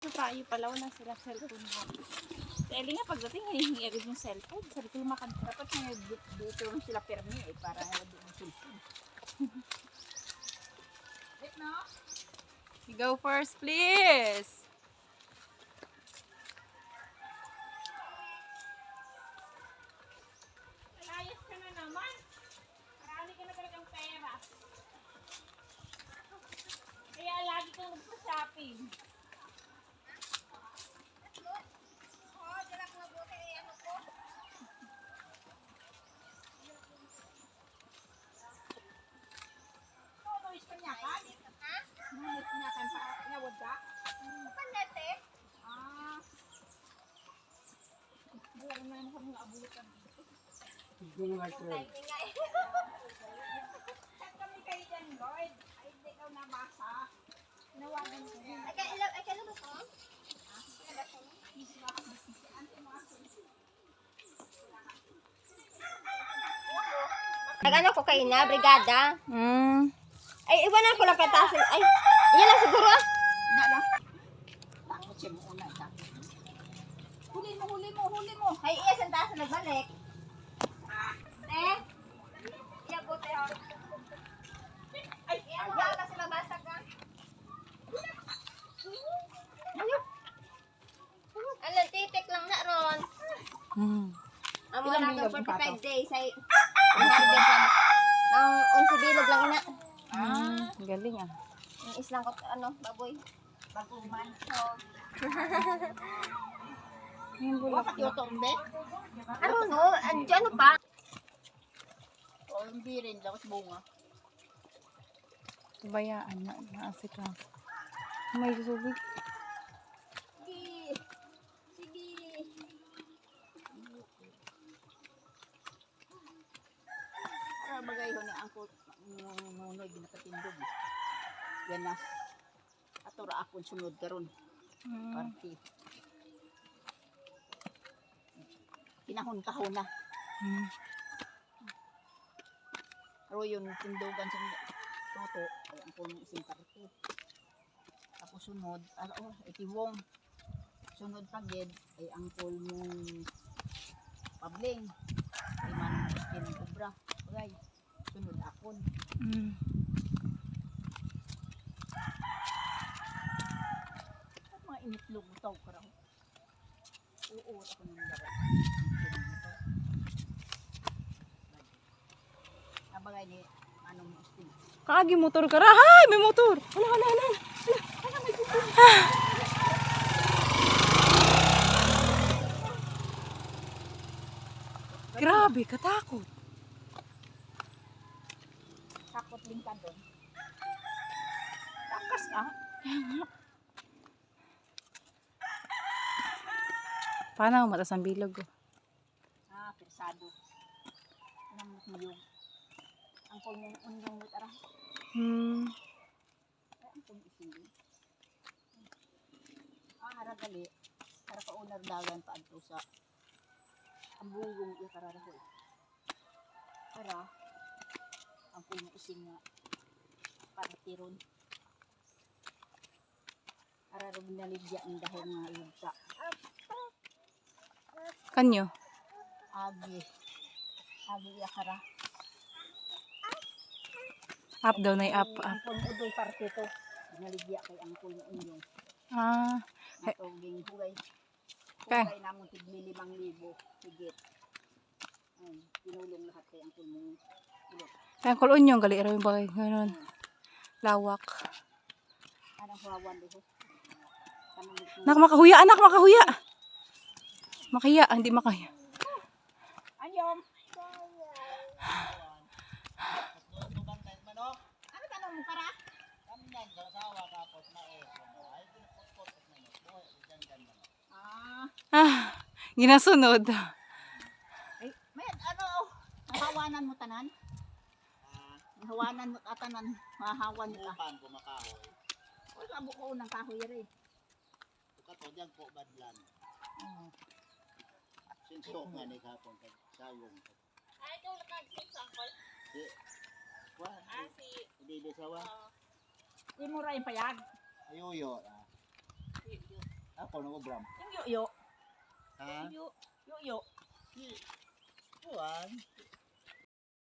Tayo pala, wala sila cellphone mo. Si Ellie nga pagdating, hinihingi agad yung cellphone. Sabi ko lumakad. Dapat nga dito lang sila permi eh, para wala yung cellphone. Wait no? You go first, please. Alayas ka na naman. Marami ka na talagang pera. Kaya lagi kang magpa-shopping. Kanyakan pa ngawad ka? Panete? Ah. Wala naman ako mga abutan. Hindi nga ito. Saan kami kayo dyan, Lloyd? Ay, hindi ikaw nabasa. Nawagan ko yan. Ay, kailan ba ito? Nag-ano ko kayo na, brigada? Ay, iwanan ko lang kay Tassi. Ay, yan lang siguro ah. Na lang. Takot siya mo una. Huli mo. Ay, iya, saan Tassi nagbalik? Iya, buti ha. Ay, iya, kasi mabasag ka. Ayun. Alam, titik lang na ron. Amo Ilang na bilog yung 45 days ay harvest lang. Ang 11 bilog lang ina. Galing ah. Yung islang ko baboy. Baguman. Yung bulak Bakit yung tombe? Ano no? Ano pa? O, hindi rin. Dapat bunga. bayaan na. Naasik lang. May susubig. Sige. Sige. Para bagay ho ni angkot. Nunoy ginakatindog. Yan na. Atura akong sunod karon. Party. Pinahon-kahon na. Pero yun, tindogan sa toto. Ay, ang punong isang party. Tapos sunod, itiwong. Sunod pagid, ay ang mong pabling. Ay man, skin kubra. Bagay, sunod akon. At mga initlog mo tao karang. Oo, ako nang dara. Nabagay ni anong ustin. Kaagi motor ka ra. Hay, may motor. Hala. Grabe, katakot. Takot din ka doon. Takas ah. Paano matas ang bilog ko? Persado. Anong yung ang mong unang mutara. Ay, ang kong isindi. Haragali. Para pa unar dagan pa adto sa ambugong iya kararahoy. Para ang kong ising nga partiron. Para rin naligya ang dahil nga yugta. Kanyo? Agi iya kara. Up daw na up. Ang kong udoy parte to. Naligya kay ang kong inyong. Ah. Matuging hugay. Okay. Hugay namon tigli 5,000 higit. Ay, pinulong lahat kay ang pulmong ulo. Kaya kulon yung gali raw yung bagay. Ganun. Lawak. Anong huwawan diho? Anak, makahuya. Anak, makahuya. Makaya. Hindi makaya. Anyom. Ano tanong mo kara? Ginasunod. Ay, may hawanan mo tanan? Hawanan mo tanan, hahawan mo ta. Upan ko makahoy. O sa buko ng kahoy rin. Kato diyan po badlan. Sinsok nga ni kapon kag sayong. Ay, ikaw nag-sample. Di. Wa. Di sawa. Di mo ra yung payag. Ayuyo. hapon ang ubram. Yung yo-yo. Ha? Yo-yo. Si Kuan,